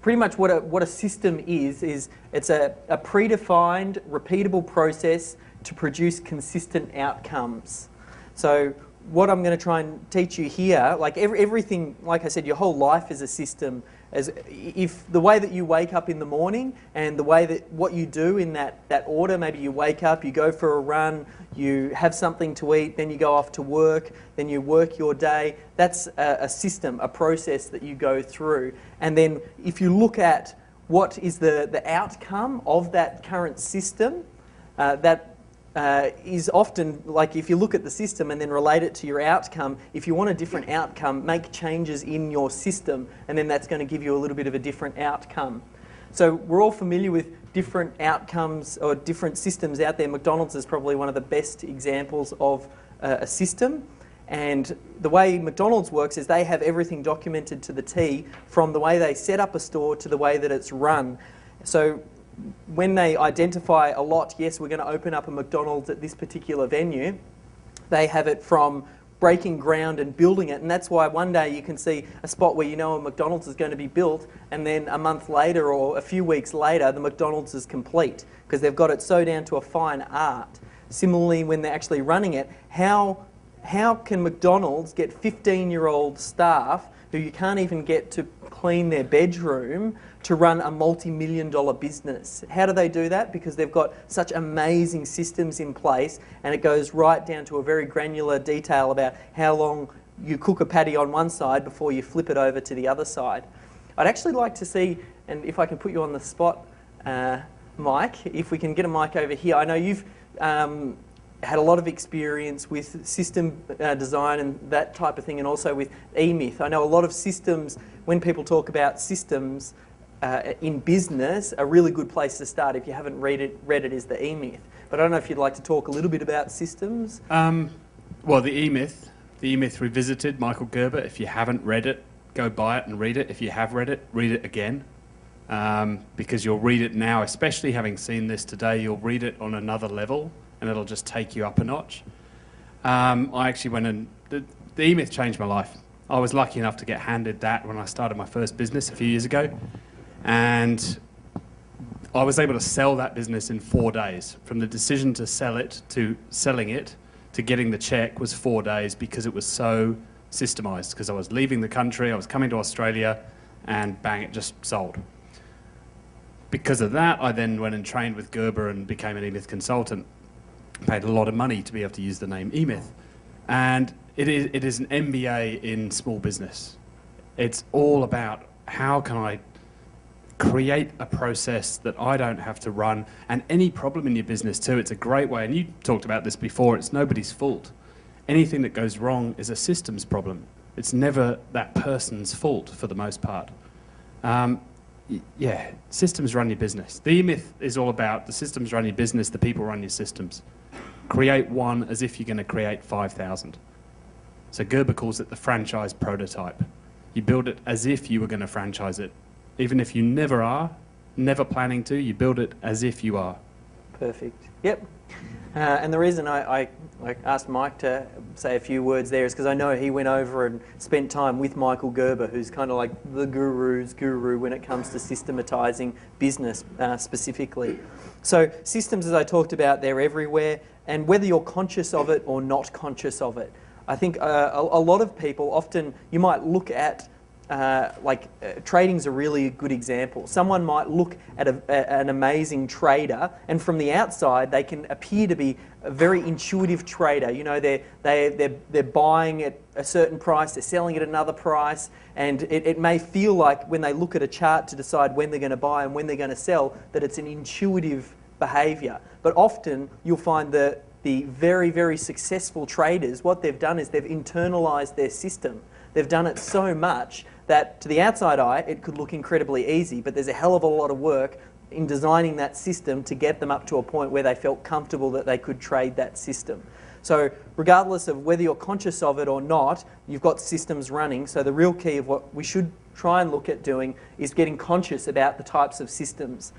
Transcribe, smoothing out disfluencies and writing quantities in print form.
Pretty much what a system is it's a predefined, repeatable process to produce consistent outcomes. So what I'm going to try and teach you here, like everything, like I said, your whole life is a system. As if the way that you wake up in the morning and the way that what you do in that order, maybe you wake up, you go for a run, you have something to eat, then you go off to work, then you work your day. That's a system, a process that you go through. And then if you look at what is the outcome of that current system, that is often, like if you look at the system and then relate it to your outcome, if you want a different outcome, make changes in your system, and then that's going to give you a little bit of a different outcome. So we're all familiar with different outcomes or different systems out there. McDonald's is probably one of the best examples of a system. And the way McDonald's works is they have everything documented to the T, from the way they set up a store to the way that it's run. So when they identify a lot, yes, we're going to open up a McDonald's at this particular venue, they have it from breaking ground and building it. And that's why one day you can see a spot where you know a McDonald's is going to be built, and then a month later or a few weeks later, the McDonald's is complete because they've got it so down to a fine art. Similarly, when they're actually running it, how can McDonald's get 15-year-old staff who you can't even get to clean their bedroom to run a multi-million-dollar business? How do they do that? Because they've got such amazing systems in place, and it goes right down to a very granular detail about how long you cook a patty on one side before you flip it over to the other side. I'd actually like to see, and if I can put you on the spot, Mike, if we can get a mic over here. I know you've had a lot of experience with system design and that type of thing, and also with E-Myth. I know a lot of systems, when people talk about systems in business, a really good place to start, if you haven't read it is the E-Myth. But I don't know if you'd like to talk a little bit about systems. Well, the E-Myth Revisited, Michael Gerber. If you haven't read it, go buy it and read it. If you have read it again. Because you'll read it now, especially having seen this today, you'll read it on another level, and it'll just take you up a notch. I actually went and... The E-Myth changed my life. I was lucky enough to get handed that when I started my first business a few years ago. And I was able to sell that business in 4 days. From the decision to sell it to selling it to getting the check was 4 days, because it was so systemized. Because I was leaving the country, I was coming to Australia, and bang, it just sold. Because of that, I then went and trained with Gerber and became an E-Myth consultant. Paid a lot of money to be able to use the name E-Myth. And it is an MBA in small business. It's all about how can I create a process that I don't have to run, and any problem in your business too, it's a great way, and you talked about this before, it's nobody's fault. Anything that goes wrong is a systems problem. It's never that person's fault for the most part. Yeah, systems run your business. The E-Myth is all about the systems run your business, the people run your systems. Create one as if you're going to create 5,000. So Gerber calls it the franchise prototype. You build it as if you were going to franchise it. Even if you never are, never planning to, you build it as if you are. Perfect. Yep. And the reason I asked Mike to say a few words there is because I know he went over and spent time with Michael Gerber, who's kind of like the guru's guru when it comes to systematizing business specifically. So systems, as I talked about, they're everywhere, and whether you're conscious of it or not conscious of it, I think a lot of people, often you might look at trading's a really good example. Someone might look at an amazing trader, and from the outside they can appear to be a very intuitive trader. You know, they're buying at a certain price, they're selling at another price, and it may feel like when they look at a chart to decide when they're going to buy and when they're going to sell, that it's an intuitive behaviour. But often you'll find that the very, very successful traders, what they've done is they've internalised their system. They've done it so much that to the outside eye, it could look incredibly easy, but there's a hell of a lot of work in designing that system to get them up to a point where they felt comfortable that they could trade that system. So regardless of whether you're conscious of it or not, you've got systems running. So the real key of what we should try and look at doing is getting conscious about the types of systems.